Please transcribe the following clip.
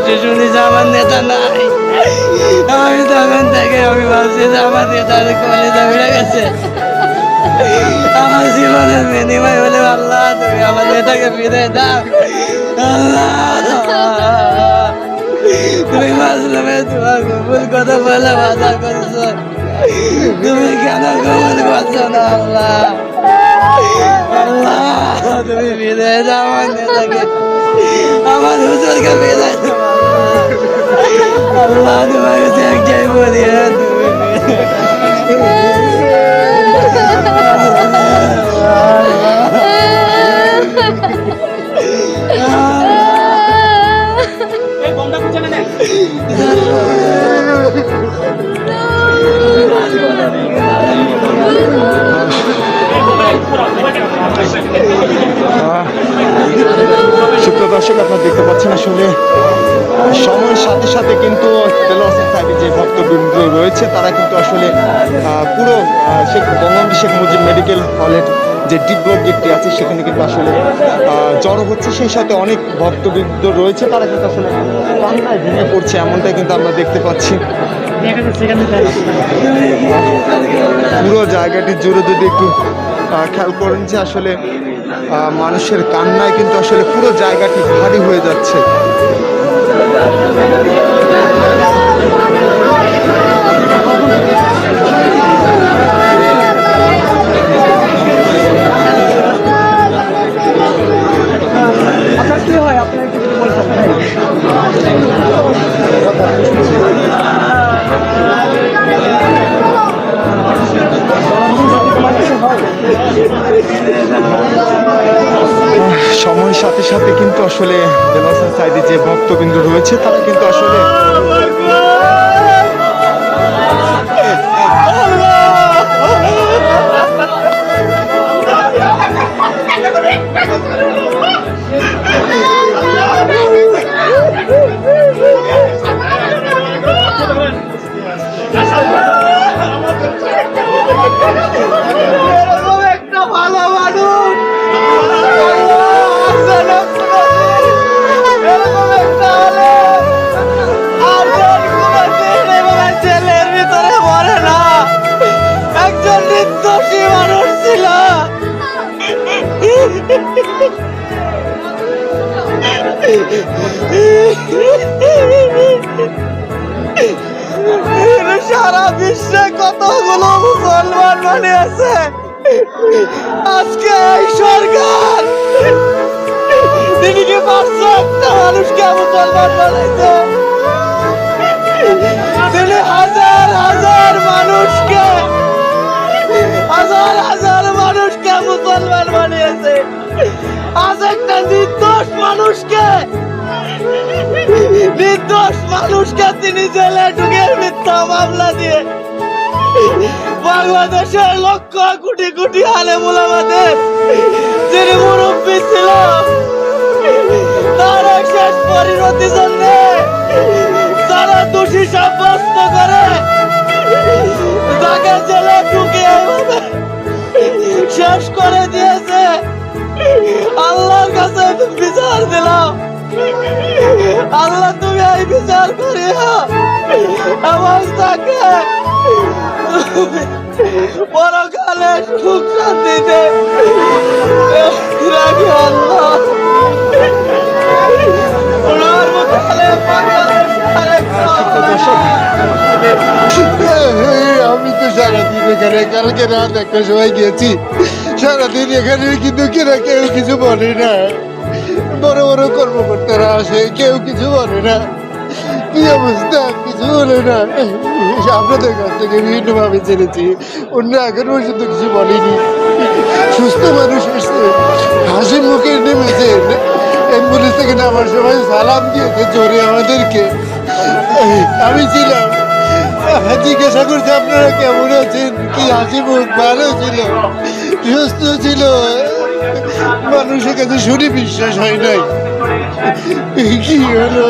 এসে শুনি যে আমার নেতা নাই। আমি তখন থেকে আমি ভাবছি যে আমার নেতার কলেজা বেড়ে গেছে। আমার জীবনের বিনিময় হলে আল্লাহ তুমি আমার নেতাকে ফিরে দাও। আল্লাহ তুমি মাসলুমে তোমার কবুল কথা বলে বাধা করছো, তুমি কেন কবুল করছো না আল্লাহ? আল্লাহ তুমি ফিরে দাও আমার নেতাকে, আমার হুজুরকে ফিরে দাও আল্লাহ। তোমার কাছে একটাই বলি, সুপ্রিয় দর্শক, আপনারা দেখতে পাচ্ছেন আসলে সময়ের সাথে সাথে কিন্তু দেলোয়ার হোসেন সাহেবের যে ভক্তবৃন্দ রয়েছে তারা কিন্তু আসলে পুরো বঙ্গবন্ধু শেখ মুজিব মেডিকেল হলের যে ডি ব্লক গেটটি আছে সেখানে কিন্তু আসলে জড়ো হচ্ছে। সেই সাথে অনেক ভক্তবৃন্দ রয়েছে, তারা কিন্তু আসলে কান্নায় ভেঙে পড়ছে, এমনটাই কিন্তু আমরা দেখতে পাচ্ছি। পুরো জায়গাটি জুড়ে যদি একটু খেয়াল করেন যে আসলে মানুষের কান্নায় কিন্তু আসলে পুরো জায়গাটি ভারী হয়ে যাচ্ছে। সময়ের সাথে সাথে কিন্তু আসলে দেলোয়ার হোসেন সাইদের যে ভক্তবৃন্দ রয়েছে তারা কিন্তু আসলে সারা বিশ্বে কতগুলো মুসলমান মানে আছে, আজকে এই সরকার তিনি কি পারছে একটা মানুষকে মুসলমান বানাইতে? তিনি হাজার হাজার মানুষকে মুসলমান বানিয়েছে। আজ একটা নির্দোষ মানুষকে তিনি জেলে ঢুকে মিথ্যা মামলা দিয়ে বাংলাদেশের লক্ষ কোটি কোটি আলেম উলামাদের যিনি মুরব্বী ছিল তার শেষ পরিণতির জন্য যারা দোষী সাব্যস্ত করে তাকে জেলে ঢুকে শেষ করে দিয়েছে। আল্লাহর কাছে বিচার দিলাম, আল্লাহ তুমি এই বিচার করিয়া এবং তাকে পরকালে সুখ শান্তিতে রাখি আল্লাহ। আমি তো সারাদিন এখানে কালকে রাত একটার সময় গেছি, সারাদিন এখানে কিন্তু কেউ কিছু বলে না। বড় বড় কর্মকর্তারা আসে, কেউ কিছু বলে না। কি অবস্থা, কিছু বলে না। আপনাদের কাছ থেকে বিভিন্নভাবে জেনেছি, অন্য এখন পর্যন্ত কিছু বলেনি। সুস্থ মানুষ এসছে, হাসি মুখে নেমেছেন, অ্যাম্বুলেন্স থেকে নামার সময় সালাম দিয়েছে জোরে আমাদেরকে। আমি ছিলাম, জিজ্ঞাসা করছে আপনারা কেমন আছেন, কি হাসি মুখ, ভালো ছিল, সুস্থ ছিল। মানুষের কাছে শুনে বিশ্বাস হয় নাই। কি হলো?